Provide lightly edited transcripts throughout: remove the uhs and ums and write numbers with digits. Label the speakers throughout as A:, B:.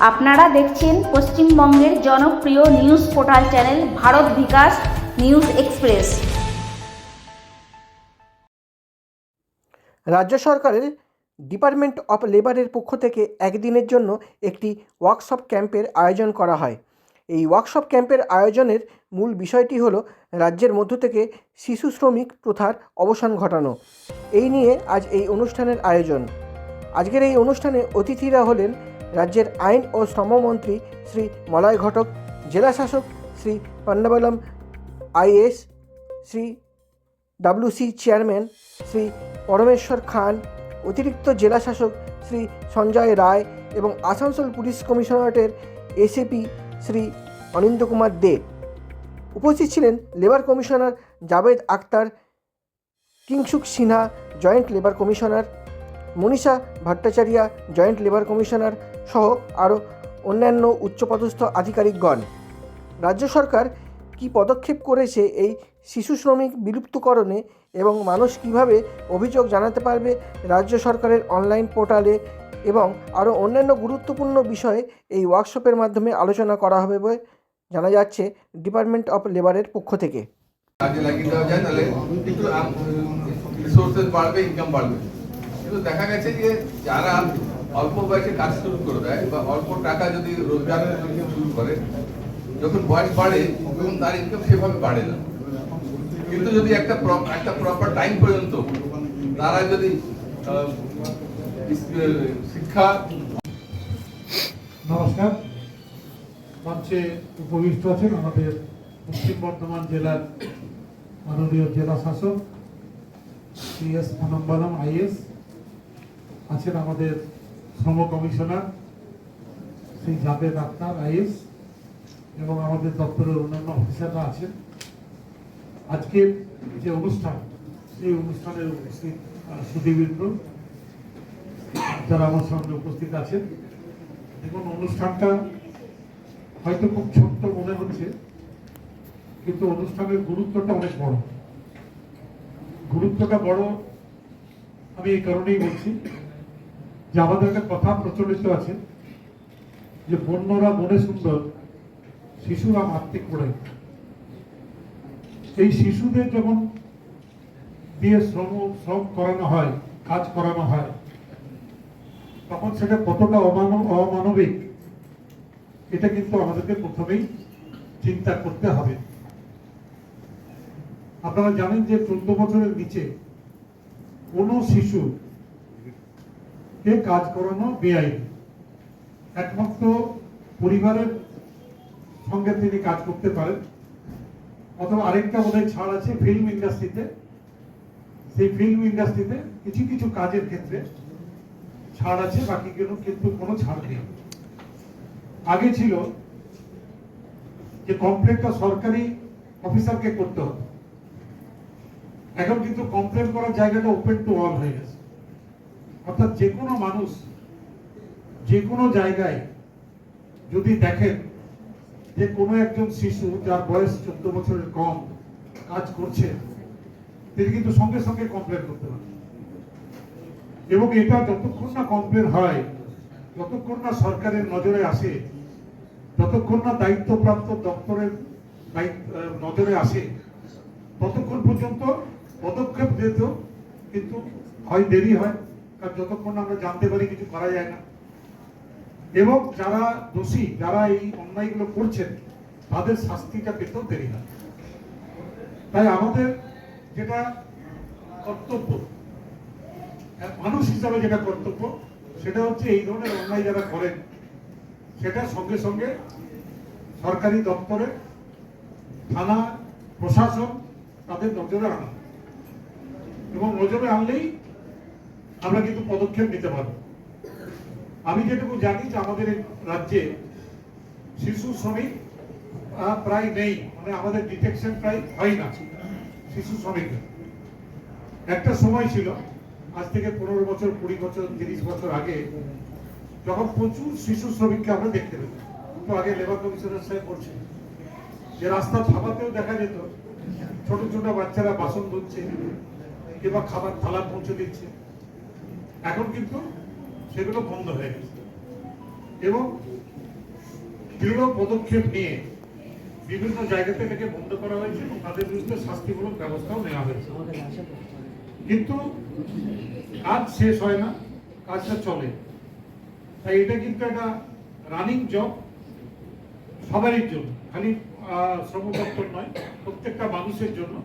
A: আপনারা দেখছেন পশ্চিমবঙ্গের জনপ্রিয় নিউজ পোর্টাল চ্যানেল ভারত বিকাশ নিউজ এক্সপ্রেস।
B: রাজ্য সরকারের ডিপার্টমেন্ট অফ লেবারের পক্ষ থেকে একদিনের জন্য একটি ওয়ার্কশপ ক্যাম্পের আয়োজন করা হয়। এই ওয়ার্কশপ ক্যাম্পের আয়োজনের মূল বিষয়টি হলো রাজ্যের মধ্য থেকে শিশু শ্রমিক প্রথার অবসান ঘটানো। এই নিয়ে আজ এই অনুষ্ঠানের আয়োজন। আজকের এই অনুষ্ঠানে অতিথিরা হলেন রাজ্যের আইন ও শ্রমমন্ত্রী শ্রী মলয় ঘটক, জেলাশাসক Shri Pannabalam IAS, Shri WC chairman Shri Parameshwar Khan, অতিরিক্ত জেলাশাসক শ্রী সঞ্জয় রায় এবং আসানসোল পুলিশ কমিশনারেটের এসিপি শ্রী অনিন্দ্য কুমার দে। উপস্থিত ছিলেন labour commissioner Javed Akhtar, Kingshuk Sinha joint labour commissioner, Manisha Bhattacharya joint labour commissioner সহ আরও অন্যান্য উচ্চপদস্থ আধিকারিকগণ। রাজ্য সরকার কী পদক্ষেপ করেছে এই শিশু শ্রমিক বিলুপ্তকরণে এবং মানুষ কিভাবে অভিযোগ জানাতে পারবে রাজ্য সরকারের অনলাইন পোর্টালে এবং আরও অন্যান্য গুরুত্বপূর্ণ বিষয়ে এই ওয়ার্কশপের মাধ্যমে আলোচনা করা হবে বলে জানা যাচ্ছে ডিপার্টমেন্ট অফ লেবারের পক্ষ থেকে।
C: কাজে লাগিয়ে দেওয়া যায় তাহলে একটু রিসোর্সেস বাড়বে, ইনকাম বাড়বে। কিন্তু দেখা গেছে যে যারা অল্প বয়সে কাজ শুরু করে দেয় বা অল্প টাকা যদি রোজগারের জন্য শুরু করে, যখন বয়স বাড়ে তখন তার ইনকাম সেভাবে বাড়ে না। কিন্তু যদি একটা প্রপার টাইম পর্যন্ত তারা যদি শিক্ষা।
D: নমস্কার। মঞ্চে উপবিষ্ট আছেন আমাদের পশ্চিম বর্ধমান জেলার মাননীয় জেলা শাসক CS পন্নাবলম IAS, আছেন আমাদের শ্রম কমিশনার শ্রী জাভেদ আখতার IAS এবং আমাদের দপ্তরের অন্যান্য অফিসাররা আছেন। আজকের যে অনুষ্ঠান, সেই অনুষ্ঠানের উপস্থিত সুধীবৃন্দ যারা আমার সামনে উপস্থিত আছেন। দেখুন, অনুষ্ঠানটা হয়তো খুব ছোট্ট মনে হচ্ছে, কিন্তু অনুষ্ঠানের গুরুত্বটা অনেক বড়। গুরুত্বটা বড় আমি এই কারণেই বলছি যে আমাদের একটা কথা প্রচলিত আছে যে বন্যরা বনে সুন্দর, শিশুরা মাতৃক পড়ে। এই শিশুদের যখন দিয়ে শ্রম করানো হয়, কাজ করানো হয়, তখন সেটা কতটা অমানবিক এটা কিন্তু আমাদেরকে প্রথমেই চিন্তা করতে হবে। আপনারা জানেন যে 14 বছরের নিচে কোনো শিশুকে কাজ করানো বেআইনি। একমাত্র পরিবারের সঙ্গে তিনি কাজ করতে পারেন, অথবা আরেকটা বোধহয় ছাড় আছে ফিল্ম ইন্ডাস্ট্রিতে। সেই ফিল্ম ইন্ডাস্ট্রিতে কিছু কিছু কাজের ক্ষেত্রে ছাড় আছে, বাকি কিন্তু কোনো ছাড় নেই। আগে ছিল যে কমপ্লেনটা সরকারি অফিসারকে করতে হতো, এখন কিন্তু কমপ্লেন করার জায়গাটা ওপেন টু অল হয়ে গেছে। অর্থাৎ যে কোনো মানুষ যে কোনো জায়গায় যদি দেখেন যে কোনো একজন শিশু যার বয়স 14 বছরের কম কাজ করছে, তিনি কিন্তু সঙ্গে সঙ্গে কমপ্লেন করতে পারেন। এবং এটা যতক্ষণ না কমপ্লেন হয়, যতক্ষণ না সরকারের নজরে আসে, যতক্ষণ না দায়িত্বপ্রাপ্ত দপ্তরের নজরে আসে, ততক্ষণ পর্যন্ত পদক্ষেপ দিতেও কিন্তু হয় দেরি হয়, কারণ যতক্ষণ আমরা জানতে পারি কিছু করা যায় না। এবং যারা দোষী, যারা এই অন্যায়গুলো করছেন, তাদের শাস্তিটা পেতেও দেরি হয়। তাই আমাদের যেটা কর্তব্য, মানুষ হিসাবে যেটা কর্তব্য, সেটা হচ্ছে এই ধরনের অন্যায় যারা করেন সেটা সঙ্গে সঙ্গে সরকারি দপ্তরে, থানা, প্রশাসন তাদের নজরে আনা, এবং নজরে আনলেই আমরা কিন্তু পদক্ষেপ নিতে পারব। আমি যেটুকু জানি যে আমাদের রাজ্যে শিশু শ্রমিক প্রায় নেই, মানে আমাদের ডিটেকশন প্রায় হয় না শিশু শ্রমিকের। একটা সময় ছিল, আজ থেকে 15 বছর, 20 বছর, 30 বছর আগে, যখন প্রচুর শিশু শ্রমিককে আমরা দেখতে পেতাম। তো আগে লেবার কমিশনার সাহেব বলছেন যে রাস্তা থামাতেও দেখা যেত ছোট ছোট বাচ্চারা বাসন ধুচ্ছে কিংবা খাবার থালা পৌঁছে দিচ্ছে। এখন কিন্তু সেগুলো বন্ধ হয়ে গেছে এবং দৃঢ় পদক্ষেপ নিয়ে বিভিন্ন জায়গাতে এটাকে বন্ধ করা হয়েছে এবং তাদের বিরুদ্ধে শাস্তিমূলক ব্যবস্থাও নেওয়া হয়েছে। কিন্তু কাজ শেষ হয় না, কাজটা চলে। তাই এটা কিন্তু একটা রানিং জব সবারই জন্য, খালি শ্রম দপ্তর নয়, প্রত্যেকটা মানুষের জন্য।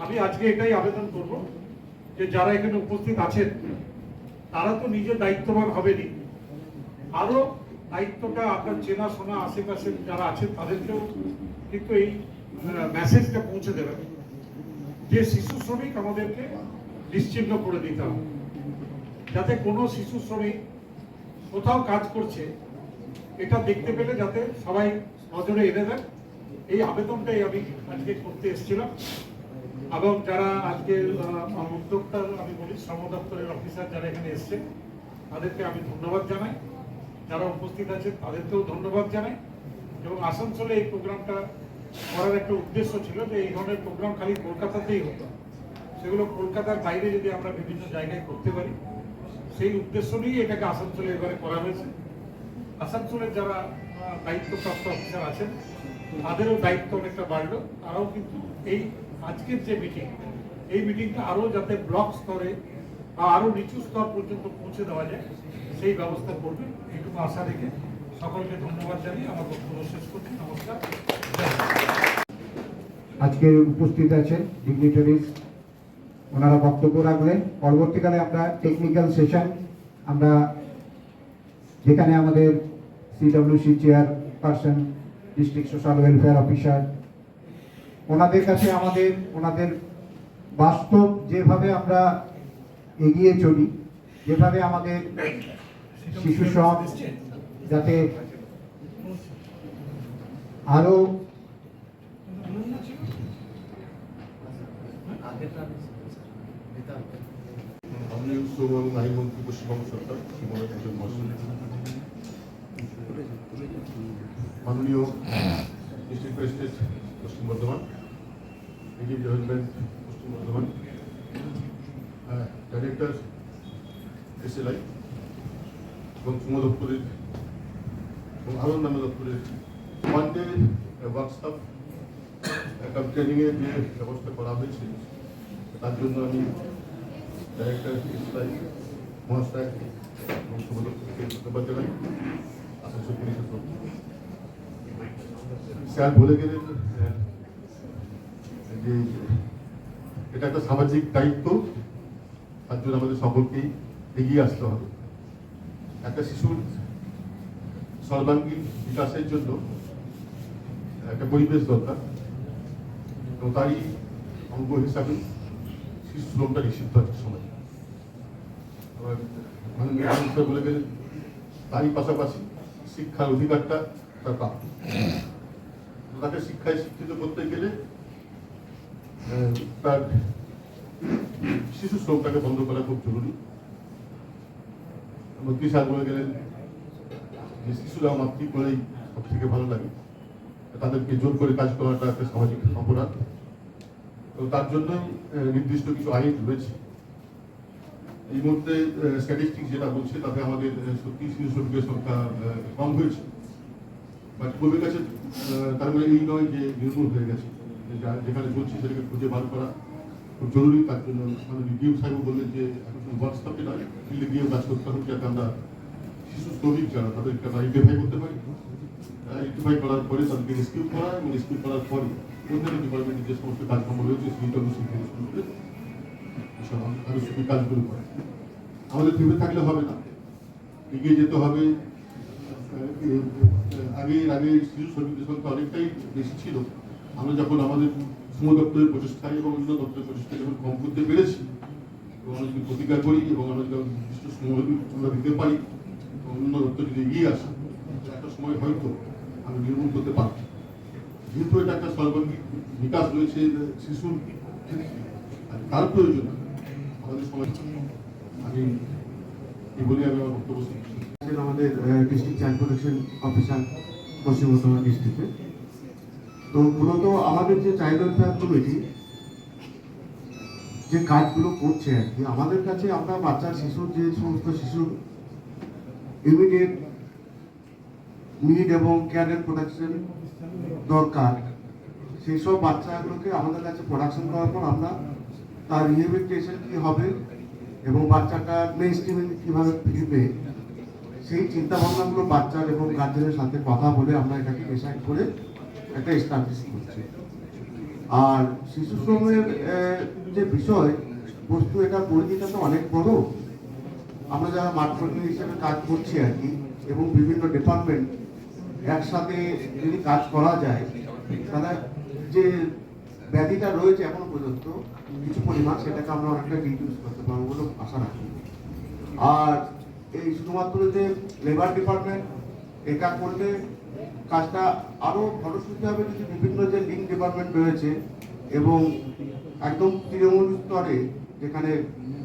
D: আমি আজকে এটাই আবেদন করব যে যারা এখানে উপস্থিত আছেন তারা তো নিজের দায়িত্ববান হবেনি, আরো দায়িত্বটা আপনার চেনাশোনা আশেপাশে যারা আছেন তাদেরকেও কিন্তু এই মেসেজটা পৌঁছে দেবেন যে শিশু শ্রমিক আমাদেরকে নিশ্চিহ্ন করে দিতে হবে, যাতে কোনো শিশু শ্রমিক কোথাও কাজ করছে এটা দেখতে পেলে যাতে সবাই নজরে এনে দেন। এই আবেদনটাই আমি আজকে করতে এসেছিলাম। এবং যারা আজকে উদ্যোক্তা আমি বলি শ্রম দপ্তরের অফিসার যারা এখানে এসছে তাদেরকে আমি ধন্যবাদ জানাই, যারা উপস্থিত আছেন তাদেরকেও ধন্যবাদ জানাই। এবং আসানসোলে এই প্রোগ্রামটা করার একটা উদ্দেশ্য ছিল যে এই ধরনের প্রোগ্রাম খালি কলকাতাতেই হতো, সেগুলো কলকাতার বাইরে যদি আমরা বিভিন্ন জায়গায় করতে পারি সেই উদ্দেশ্য নিয়ে এটাকে আসানসোলে এবারে করা হয়েছে। আসানসোলের যারা দায়িত্বপ্রাপ্ত অফিসার আছেন তাদেরও দায়িত্ব অনেকটা বাড়লো, তারাও কিন্তু এই আজকের যে মিটিং এই মিটিংটা আরো যাতে ব্লক স্তরে বা আরো নিচু স্তর পর্যন্ত পৌঁছে দেওয়া যায় সেই ব্যবস্থা করবে, এইটুকু আশা রেখে সকলকে ধন্যবাদ জানিয়ে আমার বক্তব্য শেষ করছি। নমস্কার।
E: আজকে উপস্থিত আছেন ডিগনিটারিজ, ওনারা বক্তব্য রাখলেন। পরবর্তীকালে আমরা টেকনিক্যাল সেশন আমরা যেখানে আমাদের CWC chairperson, district social welfare officer, ওনাদের কাছে ওনাদের বাস্তব যেভাবে আমরা এগিয়ে চলি, যেভাবে আমাদের শিশু শ্রম যাতে আরো
F: মাননীয় শ্রম এবং আইনমন্ত্রী পশ্চিমবঙ্গ সরকার শ্রীমতী একজন মহাশয়, মাননীয় ডিস্ট্রিক্ট ম্যাজিস্ট্রেট পশ্চিম বর্ধমান, এডিজি ডেভেলপমেন্ট পশ্চিম বর্ধমান, ডাইরেক্টর SLI এবং শ্রম দপ্তরের এবং আরও অন্যান্য দপ্তরের ওয়ান ডে ওয়ার্কশপ একটা ট্রেনিংয়ের যে ব্যবস্থা করা হয়েছে তার জন্য আমি ডাইরেক্টর SLI মহাশয় এবং শ্রম দপ্তরকে ধন্যবাদ জানাই। আসানসোল পুলিশের স্যার বলে গেলেন যে এটা একটা সামাজিক দায়িত্ব, তার জন্য আমাদের সকলকেই এগিয়ে আসতে হবে। একটা শিশুর সর্বাঙ্গীন বিকাশের জন্য একটা পরিবেশ দরকার এবং তারই অঙ্গ হিসাবে শিশু শ্রমটা নিষিদ্ধ আছে সমাজে। আবার মাননীয় স্যার বলে গেলেন তারই পাশাপাশি শিক্ষার অধিকারটা তার প্রাপ্য। তাকে শিক্ষায় শিক্ষিত করতে গেলে তার শিশু শ্রমটাকে বন্ধ করা খুব জরুরি। মন্ত্রী স্যার বলে গেলেন যে শিশুরা মাতৃ করেই সব থেকে ভালো লাগে, তাদেরকে জোর করে কাজ করাটা একটা সামাজিক অপরাধ। তো তার জন্য নির্দিষ্ট কিছু আইন রয়েছে। এই মুহূর্তে স্ট্যাটিস্টিক্স যেটা বলছে তাতে আমাদের সত্যি শিশু শ্রমিকের সংখ্যা কম হয়েছে, বাট পূর্বের কাছে তার মানে এই নয় যে নির্মূল হয়ে গেছে। যেখানে চলছে সেটাকে খুঁজে বার করা খুব জরুরি। তার জন্য মানে ডিউ সাহেব বললেন যে এখন হোয়াটসঅ্যাপে নয়, ফিল্ডে গিয়েও কাজ করতে হবে যাতে আমরা শিশু শ্রমিক যারা তাদেরকে আমরা আইডেন্টিফাই করতে পারি। আইডেন্টিফাই করার পরে তাদেরকে রেস্কিউ করা এবং রেস্কিউ করার পরে অন্যান্য ডিপার্টমেন্টের যে সমস্ত কাজকর্ম রয়েছে সিডব্লিউসি থেকে শুরু করে এসব আনুষ্ঠানিক কাজগুলো করে আমাদের ভেবে থাকলে হবে না, এগিয়ে যেতে হবে। আগে শিশু শ্রমিকদের সংখ্যা অনেকটাই বেশি ছিল। আমরা যখন আমাদের শ্রম দপ্তরের প্রচেষ্টায় এবং অন্য দপ্তরের প্রচেষ্টায় যখন কম করতে পেরেছি এবং আমরা যদি প্রতিকার করি এবং আমরা যদি নির্দিষ্ট সময় আমরা দিতে পারি এবং অন্য দপ্তর যদি এগিয়ে আসে একটা সময় হয়তো আমরা নির্মূল করতে পারব। যেহেতু এটা একটা সর্বাঙ্গীন বিকাশ রয়েছে শিশুর ক্ষেত্রে, তার প্রয়োজন আমাদের সমাজ। আমি এই বলে আমি আমার বক্তব্য শেষ করছি।
E: আমাদের ডিস্ট্রিক্ট চাইল্ড প্রোটেকশন অফিসার পশ্চিম বর্ধমান ডিস্ট্রিক্টে। তো মূলত আমাদের যে চাইল্ড ওয়েলফেয়ার কমিটি যে কাজগুলো করছে আর কি, আমাদের কাছে আমরা বাচ্চা শিশুর যে সমস্ত শিশুর ইমিডিয়েট নিড এবং কেয়ার প্রোটেকশন দরকার, সেই সব বাচ্চাগুলোকে আমাদের কাছে প্রোডাকশন করার পর আমরা তার রিহেবিলিটেশন কী হবে এবং বাচ্চাটা মেইন স্ট্রিমে কীভাবে ফিরবে, সেই চিন্তা ভাবনাগুলো বাচ্চার এবং গার্জেনের সাথে কথা বলে আমরা এটাকে ডিসাইড করে একটা এস্টাবলিশ করছি। আর শিশু শ্রমের যে বিষয় বস্তু, এটা পরিধিটা তো অনেক বড়। আমরা যারা মাঠকর্মী হিসেবে কাজ করছি আর কি, এবং বিভিন্ন ডিপার্টমেন্ট একসাথে যদি কাজ করা যায়, তাহলে যে ব্যাধিটা রয়েছে এখনো পর্যন্ত কিছু পরিমাণ, সেটাকে আমরা অনেকটা রিডিউস করতে পারবো বলে আশা রাখি। আর এই শুধুমাত্র যে লেবার ডিপার্টমেন্ট এটা করলে কাজটা আরও ফলশ্রুতি হবে যদি বিভিন্ন যে লিঙ্ক ডিপার্টমেন্ট রয়েছে এবং একদম তৃণমূল স্তরে যেখানে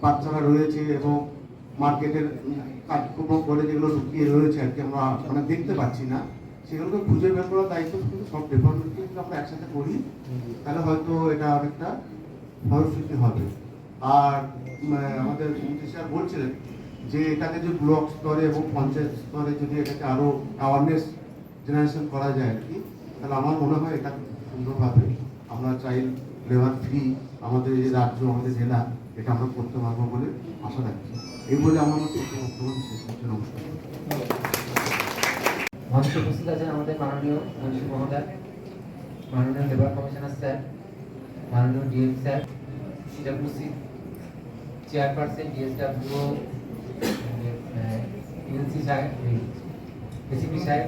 E: বাচ্চারা রয়েছে এবং মার্কেটের কাজকর্ম করে যেগুলো লুকিয়ে রয়েছে আর কি, আমরা মানে দেখতে পাচ্ছি না, সেগুলোকে খুঁজে বের করার দায়িত্ব কিন্তু সব ডিপার্টমেন্টকে যদি আমরা একসাথে করি, তাহলে হয়তো এটা অনেকটা ফলশ্রুতি হবে। আর আমাদের মন্ত্রী স্যার বলছিলেন যে এটাকে যে ব্লক স্তরে এবং পঞ্চায়েত স্তরে যদি এটাকে আরও অ্যাওয়ারনেস জেনারেশন করা যায় আর কি, তাহলে আমার মনে হয় এটা সুন্দরভাবে আমরা চাইল্ড লেবার ফ্রি আমাদের যে রাজ্য, আমাদের জেলা, এটা আমরা করতে পারবো বলে আশা রাখছি। এই বলে আমার মতো বক্তব্য শেষ করছি। নমস্কার।
G: মঞ্চে উপস্থিত আছেন আমাদের মাননীয় মন্ত্রী মহোদয়, মাননীয় লেবার কমিশনার স্যার, মাননীয় DM sir, CWC chairperson, DSW, UNC সাহেব, এসিপি সাহেব,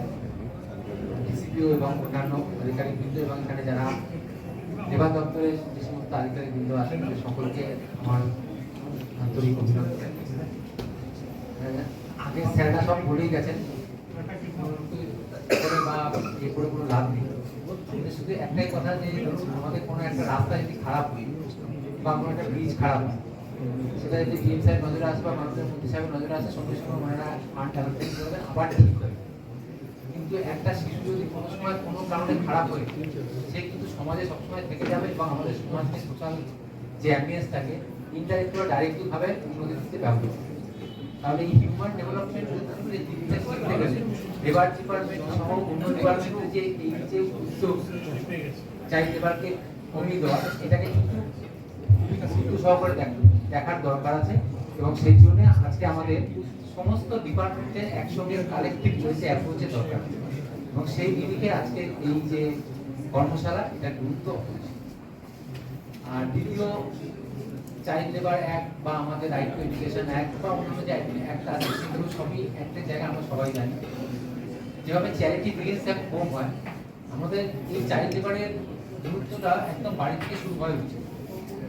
G: ডিসিপিও এবং অন্যান্য আধিকারিকবৃন্দ, এবং এখানে যারা লেবার দপ্তরের যে সমস্ত আধিকারিকবৃন্দ আছেন সকলকে আমার আন্তরিক অভিনন্দন। আগে স্যাররা সব বলেই গেছেন বা ইয়ে করে কোনো লাভ নেই। শুধু একটাই কথা যে আমাদের কোনো একটা রাস্তা যদি খারাপ হয় বা কোনো একটা ব্রিজ খারাপ হয়, সেটা যদি ডিএম সাহেব নজরে আসে বা মাননীয় মন্ত্রী সাহেবের নজরে আসে, সঙ্গে সঙ্গে ওনারা ফান্ড অ্যালোকেট করবেন, আবার ঠিক করবেন। কিন্তু একটা শিশু যদি কোনো সময় কোনো কারণে খারাপ হয়, সে কিন্তু সমাজে সবসময় থেকে যাবে এবং আমাদের সমাজকে সোশ্যাল যে অ্যাম্বিয়েন্সটাকে ইনডাইরেক্ট বা ডাইরেক্টলি ভাবে উন্নতি দিতে ব্যবহৃত। তাহলে এই হিউম্যান ডেভেলপমেন্ট লেবার ডিপার্টমেন্ট সহ অন্য ডিপার্টমেন্টের যে এই যে উদ্যোগ চাইল্ড লেবারকে কমিয়ে দেওয়া, এটাকে কিন্তু গুরুত্ব সহকারে দেখার দরকার আছে। এবং সেই জন্য আজকে আমাদের সমস্ত ডিপার্টমেন্টের একসঙ্গে কালেক্টিভ হয়েছে অ্যাপ্রোচের দরকার, এবং সেই দিকে আজকে এই যে কর্মশালা, এটা গুরুত্ব। আর দ্বিতীয়, চাইল্ড লেবার অ্যাক্ট বা আমাদের রাইট টু এডুকেশন অ্যাক্ট বা অন্যান্য যে অ্যাক্ট আছে, সেগুলো সবই একটা জায়গায় আমরা সবাই জানি। যেভাবে চ্যারিটি বিগিনস অ্যাট হোম হয়, আমাদের এই চাইল্ড লেবারের গুরুত্বটা একদম বাড়ি থেকে শুরু হয়ে উঠছে।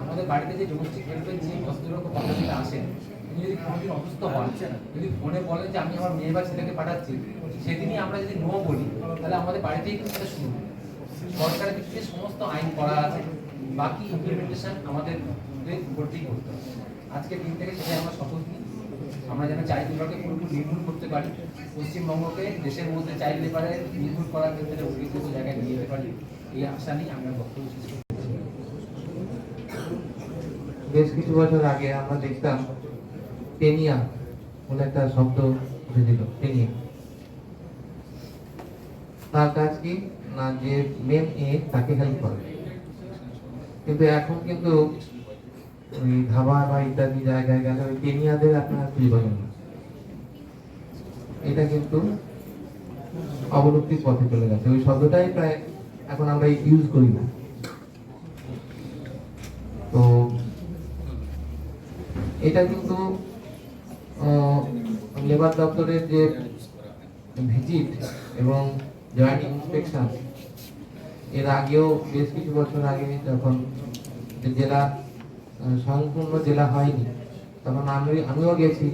G: আমাদের বাড়িতে যে ডোমেস্টিক হেল্পের যে ভদ্রলোক পদ্ধতিটা আসেন, তিনি যদি কোনোদিন অসুস্থ হন, যদি ফোনে বলেন যে আমি আমার মেয়ে বা ছেলেকে পাঠাচ্ছি, সেদিনই আমরা যদি নো বলি, তাহলে আমাদের বাড়িতেই কিন্তু সেটা শুরু হয়। সরকারের দিক থেকে সমস্ত আইন করা আছে, বাকি ইমপ্লিমেন্টেশন আমাদের উপরতেই করতে হবে। আজকের দিন থেকে সেটাই আমরা শপথ নিই, আমরা যেন চাইল্ড লেবারকে পুরোপুরি নির্মূল করতে পারি, পশ্চিমবঙ্গকে দেশের মধ্যে চাইল্ড লেবারের নির্মূল করার ক্ষেত্রে উল্লেখযোগ্য জায়গায় নিয়ে যেতে পারি, এই আশা নিয়ে আমরা বক্তব্য শেষ করি। বেশ কিছু বছর আগে আমরা দেখতাম পেনিয়া বলে একটা শব্দ উঠেছিল, পেনিয়া। তার কাজ কি না, যে মেন তাকে হেল্প করে। কিন্তু এখন কিন্তু ওই ধাবা বা ইত্যাদি জায়গায় গেলে ওই পেনিয়াদের আপনারা খুঁজে পাবেন না। এটা কিন্তু অবলুপ্তির পথে চলে গেছে। ওই শব্দটাই প্রায় এখন আমরা ইউজ করি না। তো এটা কিন্তু লেবার দপ্তরের যে ভিজিট এবং জয়েন্ট ইন্সপেকশন, এর আগেও বেশ কিছু বছর আগে যখন জেলা সম্পূর্ণ জেলা হয়নি, তখন আমিও গেছি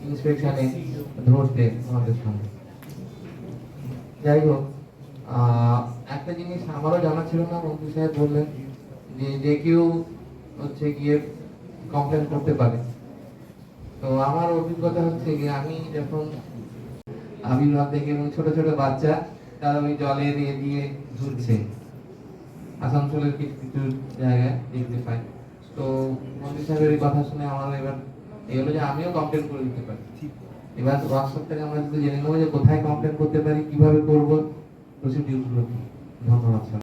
G: ইন্সপেকশনে ধরতে আমাদের সঙ্গে। যাই হোক, একটা জিনিস আমারও জানা ছিল না, মন্ত্রী সাহেব বললেন যে কেউ হচ্ছে গিয়ে কমপ্লেন করতে পারে। তো আমার অভিজ্ঞতা হচ্ছে যে আমি যখন আবির্ভাব দেখি এবং ছোট ছোট বাচ্চা তারা ওই জলে দিয়ে ধুচ্ছে, আসানসোলের কিছু কিছু জায়গায় দেখতে পাই। তো মন্ত্রী সাহেবের এই কথা শুনে আমার এবার এই হলো যে আমিও কমপ্লেন করে দিতে পারি। এবার ওয়ার্কশপ থেকে আমরা যদি জেনে নেবো যে কোথায় কমপ্লেন করতে পারি, কিভাবে করবো, প্রসিডিউরগুলো কি। ধন্যবাদ স্যার।